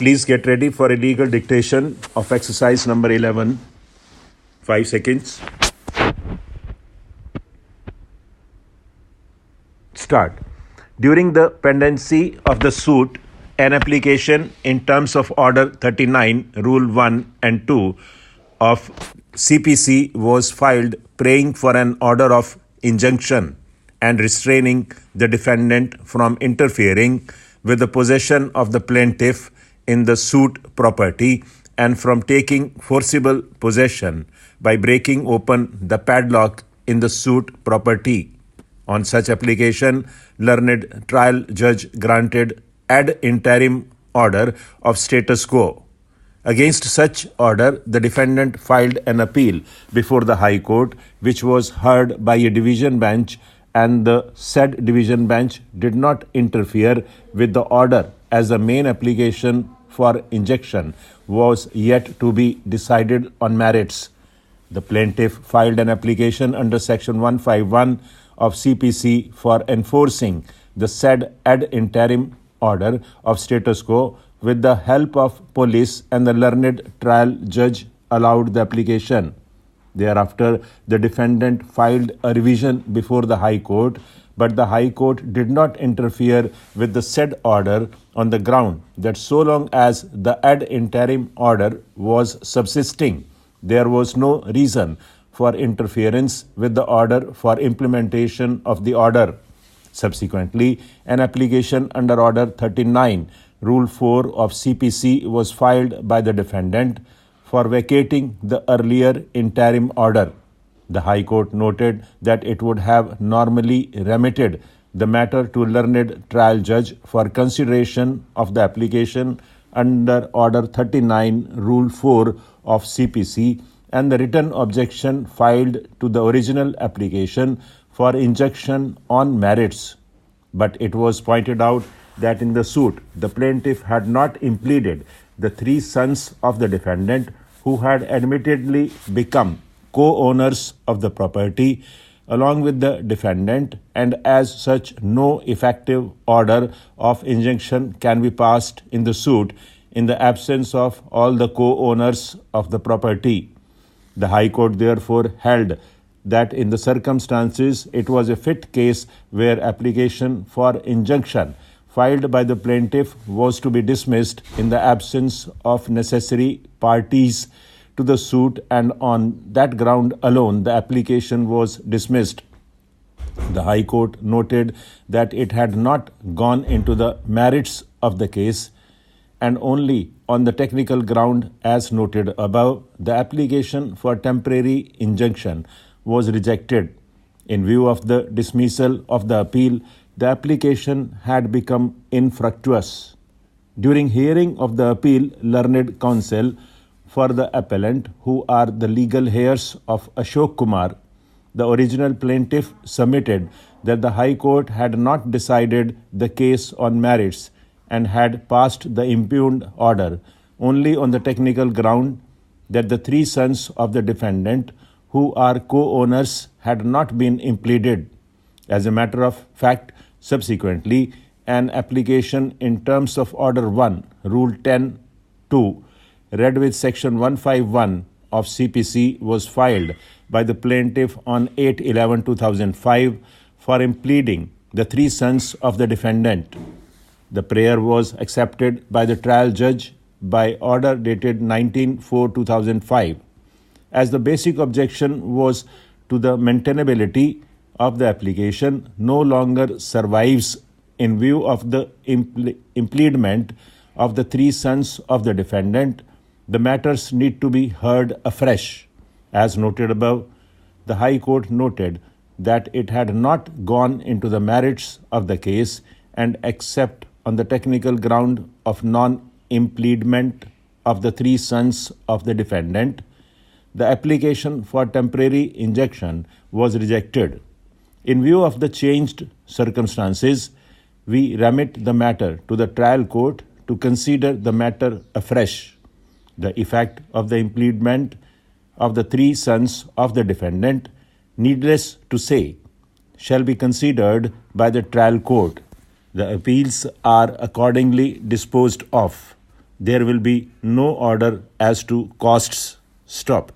Please get ready for a legal dictation of exercise number 11. 5 seconds. Start. During the pendency of the suit, an application in terms of Order 39, Rule 1 and 2 of CPC was filed praying for an order of injunction and restraining the defendant from interfering with the possession of the plaintiff in the suit property and from taking forcible possession by breaking open the padlock in the suit property. On such application, learned trial judge granted ad interim order of status quo. Against such order, the defendant filed an appeal before the High Court, which was heard by a division bench, and the said division bench did not interfere with the order as the main application for injunction was yet to be decided on merits. The plaintiff filed an application under Section 151 of CPC for enforcing the said ad interim order of status quo. With the help of police and the learned trial judge allowed the application. Thereafter, the defendant filed a revision before the High Court, but the High Court did not interfere with the said order on the ground that so long as the ad interim order was subsisting, there was no reason for interference with the order for implementation of the order. Subsequently, an application under Order 39, Rule 4 of CPC was filed by the defendant for vacating the earlier interim order. The High Court noted that it would have normally remitted the matter to learned trial judge for consideration of the application under Order 39, Rule 4 of CPC, and the written objection filed to the original application for injunction on merits. But it was pointed out that in the suit, the plaintiff had not impleaded the three sons of the defendant who had admittedly become co-owners of the property along with the defendant, and as such no effective order of injunction can be passed in the suit in the absence of all the co-owners of the property. The High Court therefore held that in the circumstances it was a fit case where application for injunction filed by the plaintiff was to be dismissed in the absence of necessary parties to the suit, and on that ground alone the application was dismissed. The High Court noted that it had not gone into the merits of the case, and only on the technical ground as noted above, the application for temporary injunction was rejected. In view of the dismissal of the appeal, the application had become infructuous. During hearing of the appeal, learned counsel for the appellant, who are the legal heirs of Ashok Kumar, the original plaintiff, submitted that the High Court had not decided the case on merits and had passed the impugned order only on the technical ground that the three sons of the defendant, who are co-owners, had not been impleaded. As a matter of fact, subsequently, an application in terms of Order 1, Rule 10-2, read with Section 151 of CPC, was filed by the plaintiff on 8/11/2005 for impleading the three sons of the defendant. The prayer was accepted by the trial judge by order dated 19/4/2005. As the basic objection was to the maintainability of the application no longer survives in view of the impleadment of the three sons of the defendant, the matters need to be heard afresh. As noted above, the High Court noted that it had not gone into the merits of the case, and except on the technical ground of non-impleadment of the three sons of the defendant, the application for temporary injunction was rejected. In view of the changed circumstances, we remit the matter to the trial court to consider the matter afresh. The effect of the impleadment of the three sons of the defendant, needless to say, shall be considered by the trial court. The appeals are accordingly disposed of. there will be no order as to costs. Stop.